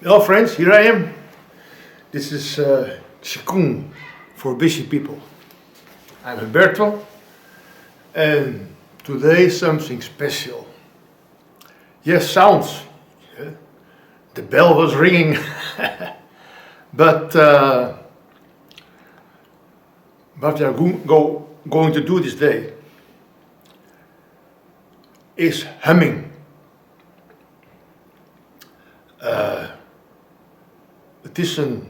Hello friends, here I am. This is Qigong for busy people. I'm Humberto and today something special. Yes, sounds. Yeah. The bell was ringing. But what we are going to do this day is humming. It is a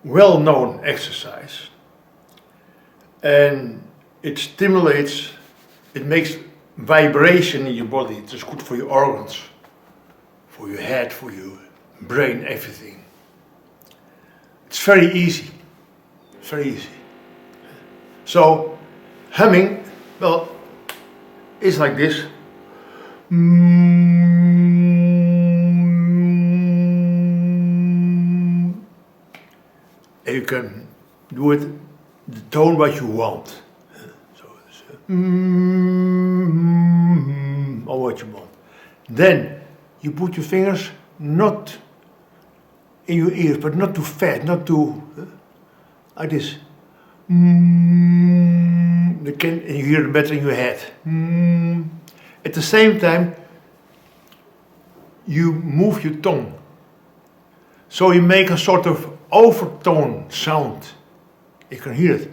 well-known exercise and it stimulates, it makes vibration in your body. It is good for your organs, for your head, for your brain, everything. It's very easy, very easy. So humming, well, is like this. And you can do it the tone what you want. So it's or what you want. Then you put your fingers not in your ears, but not too fast, not too like this. And you hear it better in your head. At the same time, you move your tongue. So you make a sort of overtone sound. You can hear it.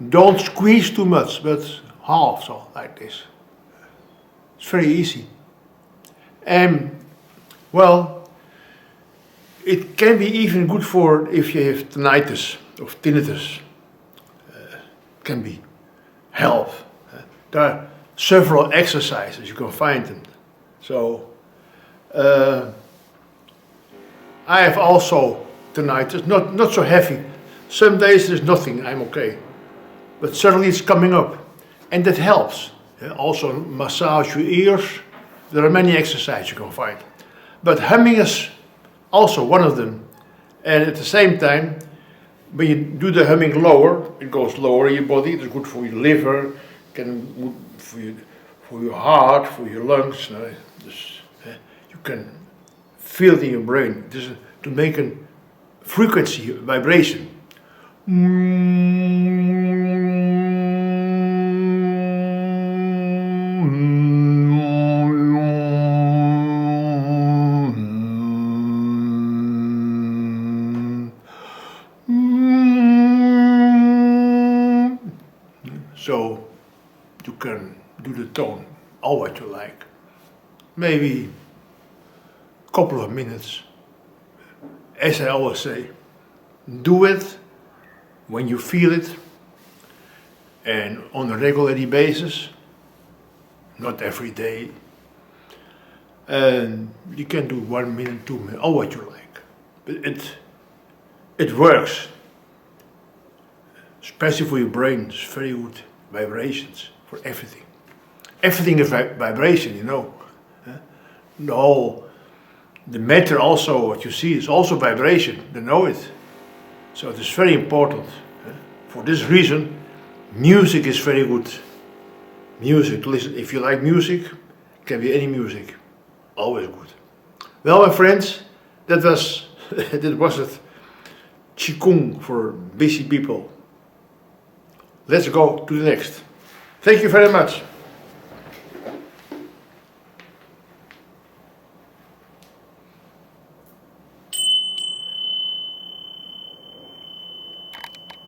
Don't squeeze too much, but half, so like this. It's very easy. And well, it can be even good for if you have tinnitus or tinnitus. Can be help. There are several exercises you can find them. So I have also tinnitus, not so heavy. Some days there's nothing, I'm okay. But suddenly it's coming up, and that helps. Also massage your ears. There are many exercises you can find. But humming is also one of them. And at the same time, when you do the humming lower, it goes lower in your body. It's good for your liver, for your heart, for your lungs. You can feel it in your brain. This is to make a frequency, vibration. So you can do the tone, all what you like. Maybe a couple of minutes. As I always say, do it when you feel it and on a regular basis, not every day. And you can do 1 minute, 2 minutes, all what you like. But it works. Especially for your brain, it's very good. Vibrations for everything. Everything is vibration, you know. The matter also, what you see, is also vibration. You know it. So it is very important. For this reason, music is very good. Music, listen, if you like music, it can be any music. Always good. Well, my friends, that was it. Qigong for busy people. Let's go to the next. Thank you very much.